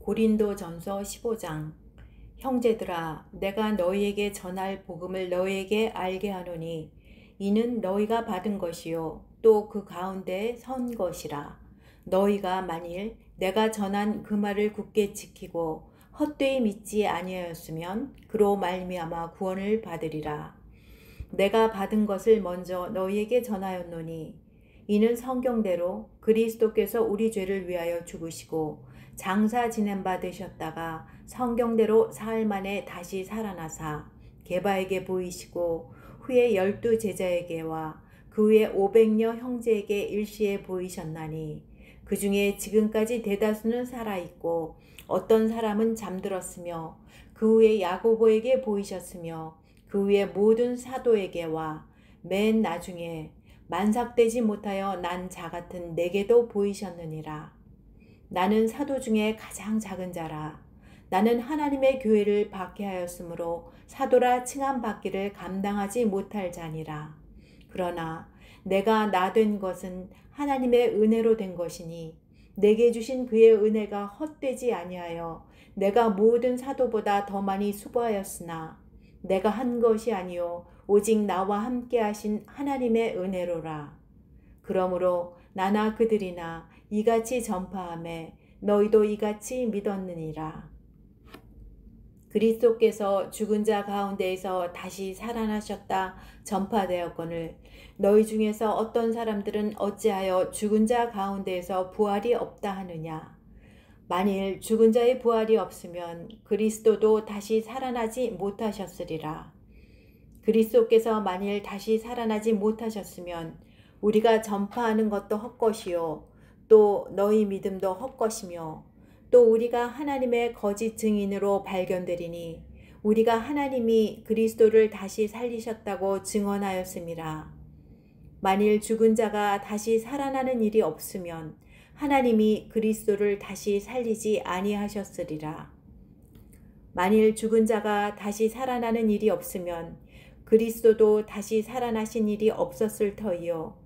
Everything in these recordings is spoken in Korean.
고린도전서 15장. 형제들아, 내가 너희에게 전할 복음을 너희에게 알게 하노니 이는 너희가 받은 것이요 또 그 가운데 선 것이라. 너희가 만일 내가 전한 그 말을 굳게 지키고 헛되이 믿지 아니하였으면 그로 말미암아 구원을 받으리라. 내가 받은 것을 먼저 너희에게 전하였노니 이는 성경대로 그리스도께서 우리 죄를 위하여 죽으시고 장사 지낸 바 되셨다가 성경대로 사흘 만에 다시 살아나사 게바에게 보이시고 후에 12 제자에게와 그 후에 500여 형제에게 일시에 보이셨나니 그 중에 지금까지 대다수는 살아있고 어떤 사람은 잠들었으며 그 후에 야고보에게 보이셨으며 그 후에 모든 사도에게와 맨 나중에 만삭되지 못하여 난 자 같은 내게도 보이셨느니라. 나는 사도 중에 가장 작은 자라. 나는 하나님의 교회를 박해하였으므로 사도라 칭함 받기를 감당하지 못할 자니라. 그러나 내가 나 된 것은 하나님의 은혜로 된 것이니 내게 주신 그의 은혜가 헛되지 아니하여 내가 모든 사도보다 더 많이 수고하였으나 내가 한 것이 아니요 오직 나와 함께 하신 하나님의 은혜로라. 그러므로 나나 그들이나 이같이 전파하매 너희도 이같이 믿었느니라. 그리스도께서 죽은 자 가운데에서 다시 살아나셨다 전파되었거늘 너희 중에서 어떤 사람들은 어찌하여 죽은 자 가운데에서 부활이 없다 하느냐. 만일 죽은 자의 부활이 없으면 그리스도도 다시 살아나지 못하셨으리라. 그리스도께서 만일 다시 살아나지 못하셨으면 우리가 전파하는 것도 헛것이요 또 너희 믿음도 헛것이며 또 우리가 하나님의 거짓 증인으로 발견되리니 우리가 하나님이 그리스도를 다시 살리셨다고 증언하였음이라. 만일 죽은 자가 다시 살아나는 일이 없으면 하나님이 그리스도를 다시 살리지 아니하셨으리라. 만일 죽은 자가 다시 살아나는 일이 없으면 그리스도도 다시 살아나신 일이 없었을 터이요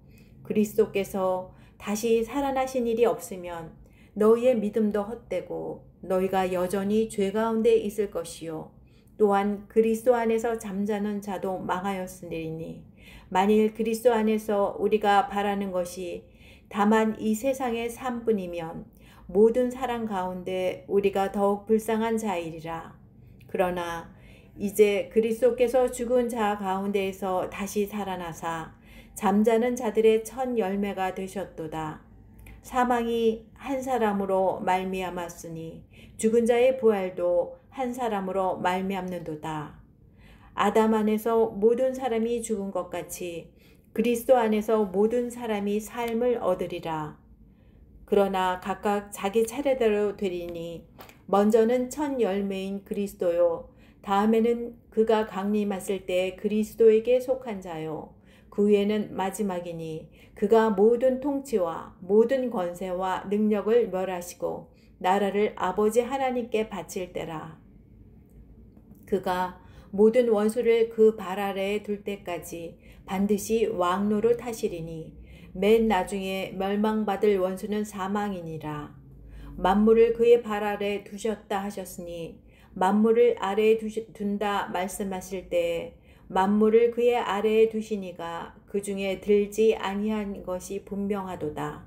그리스도께서 다시 살아나신 일이 없으면 너희의 믿음도 헛되고 너희가 여전히 죄 가운데 있을 것이요 또한 그리스도 안에서 잠자는 자도 망하였으리니 만일 그리스도 안에서 우리가 바라는 것이 다만 이 세상의 삶뿐이면 모든 사람 가운데 우리가 더욱 불쌍한 자이리라. 그러나 이제 그리스도께서 죽은 자 가운데에서 다시 살아나사 잠자는 자들의 첫 열매가 되셨도다. 사망이 한 사람으로 말미암았으니 죽은 자의 부활도 한 사람으로 말미암는도다. 아담 안에서 모든 사람이 죽은 것 같이 그리스도 안에서 모든 사람이 삶을 얻으리라. 그러나 각각 자기 차례대로 되리니 먼저는 첫 열매인 그리스도요 다음에는 그가 강림하실 때 그리스도에게 속한 자요 그 후에는 마지막이니 그가 모든 통치와 모든 권세와 능력을 멸하시고 나라를 아버지 하나님께 바칠 때라. 그가 모든 원수를 그 발 아래에 둘 때까지 반드시 왕노를 타시리니 맨 나중에 멸망받을 원수는 사망이니라. 만물을 그의 발 아래에 두셨다 하셨으니 만물을 아래에 둔다 말씀하실 때에 만물을 그의 아래에 두시니가 그 중에 들지 아니한 것이 분명하도다.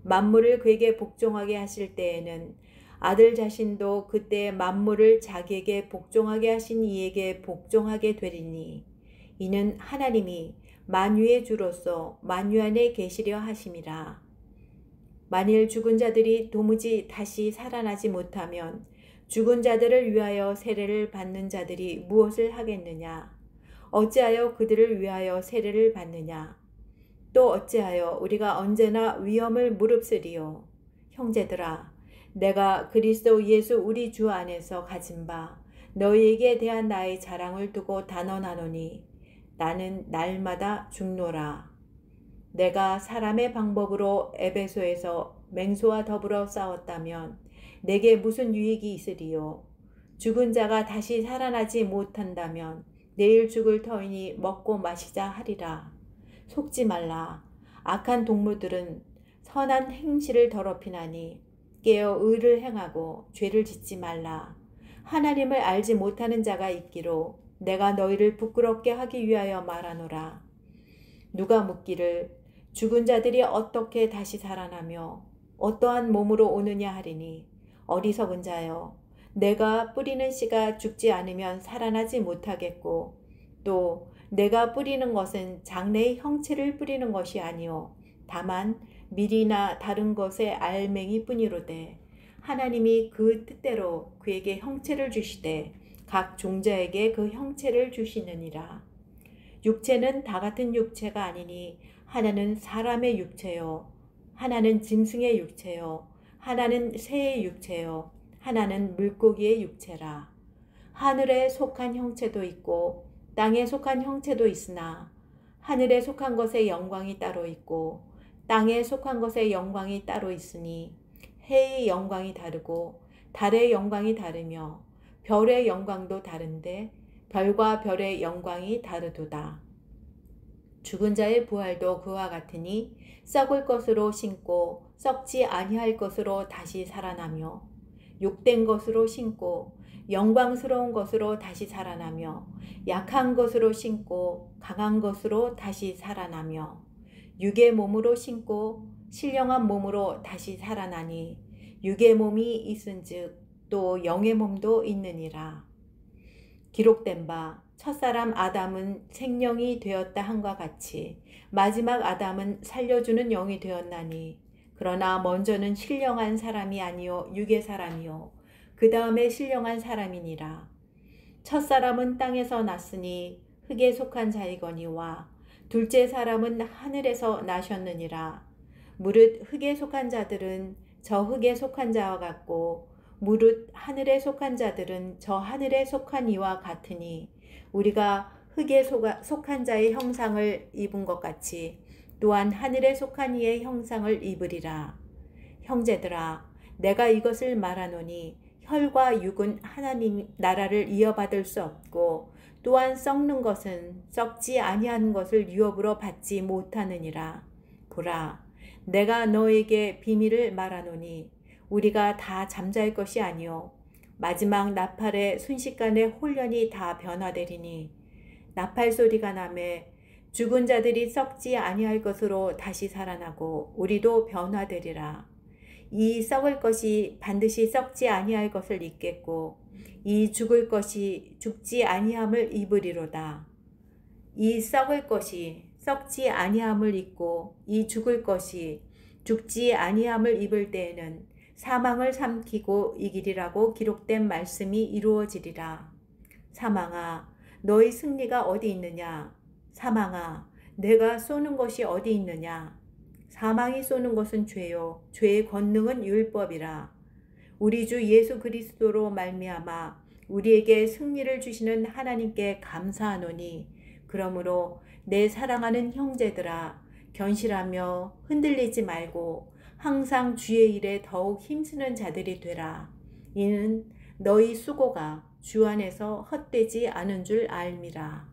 만물을 그에게 복종하게 하실 때에는 아들 자신도 그때 만물을 자기에게 복종하게 하신 이에게 복종하게 되리니 이는 하나님이 만유의 주로서 만유 안에 계시려 하심이라. 만일 죽은 자들이 도무지 다시 살아나지 못하면 죽은 자들을 위하여 세례를 받는 자들이 무엇을 하겠느냐? 어찌하여 그들을 위하여 세례를 받느냐? 또 어찌하여 우리가 언제나 위험을 무릅쓰리요? 형제들아, 내가 그리스도 예수 우리 주 안에서 가진 바 너희에게 대한 나의 자랑을 두고 단언하노니 나는 날마다 죽노라. 내가 사람의 방법으로 에베소에서 맹수와 더불어 싸웠다면 내게 무슨 유익이 있으리요? 죽은 자가 다시 살아나지 못한다면 내일 죽을 터이니 먹고 마시자 하리라. 속지 말라. 악한 동물들은 선한 행실을 더럽히나니 깨어 의를 행하고 죄를 짓지 말라. 하나님을 알지 못하는 자가 있기로 내가 너희를 부끄럽게 하기 위하여 말하노라. 누가 묻기를 죽은 자들이 어떻게 다시 살아나며 어떠한 몸으로 오느냐 하리니 어리석은 자여, 내가 뿌리는 씨가 죽지 않으면 살아나지 못하겠고 또 내가 뿌리는 것은 장래의 형체를 뿌리는 것이 아니요 다만 밀이나 다른 것의 알맹이 뿐이로되 하나님이 그 뜻대로 그에게 형체를 주시되 각 종자에게 그 형체를 주시느니라. 육체는 다 같은 육체가 아니니 하나는 사람의 육체요 하나는 짐승의 육체요 하나는 새의 육체요 하나는 물고기의 육체라. 하늘에 속한 형체도 있고 땅에 속한 형체도 있으나 하늘에 속한 것의 영광이 따로 있고 땅에 속한 것의 영광이 따로 있으니 해의 영광이 다르고 달의 영광이 다르며 별의 영광도 다른데 별과 별의 영광이 다르도다. 죽은 자의 부활도 그와 같으니 썩을 것으로 신고 썩지 아니할 것으로 다시 살아나며 욕된 것으로 신고 영광스러운 것으로 다시 살아나며 약한 것으로 신고 강한 것으로 다시 살아나며 육의 몸으로 신고 신령한 몸으로 다시 살아나니 육의 몸이 있은즉 또 영의 몸도 있느니라. 기록된 바 첫사람 아담은 생령이 되었다 함과 같이 마지막 아담은 살려주는 영이 되었나니 그러나 먼저는 신령한 사람이 아니요 육의 사람이요 그 다음에 신령한 사람이니라. 첫사람은 땅에서 났으니 흙에 속한 자이거니와 둘째 사람은 하늘에서 나셨느니라. 무릇 흙에 속한 자들은 저 흙에 속한 자와 같고 무릇 하늘에 속한 자들은 저 하늘에 속한 이와 같으니 우리가 흙에 속한 자의 형상을 입은 것 같이 또한 하늘에 속한 이의 형상을 입으리라. 형제들아, 내가 이것을 말하노니 혈과 육은 하나님 나라를 이어받을 수 없고 또한 썩는 것은 썩지 아니한 것을 유업으로 받지 못하느니라. 보라, 내가 너에게 비밀을 말하노니 우리가 다 잠잘 것이 아니요 마지막 나팔의 순식간에 홀연히 다 변화되리니 나팔 소리가 나매 죽은 자들이 썩지 아니할 것으로 다시 살아나고 우리도 변화되리라. 이 썩을 것이 반드시 썩지 아니할 것을 입겠고 이 죽을 것이 죽지 아니함을 입으리로다. 이 썩을 것이 썩지 아니함을 입고 이 죽을 것이 죽지 아니함을 입을 때에는 사망을 삼키고 이기리라고 기록된 말씀이 이루어지리라. 사망아, 너희 승리가 어디 있느냐? 사망아, 내가 쏘는 것이 어디 있느냐? 사망이 쏘는 것은 죄요 죄의 권능은 율법이라. 우리 주 예수 그리스도로 말미암아 우리에게 승리를 주시는 하나님께 감사하노니 그러므로 내 사랑하는 형제들아, 견실하며 흔들리지 말고 항상 주의 일에 더욱 힘쓰는 자들이 되라. 이는 너희 수고가 주 안에서 헛되지 않은 줄 알미라.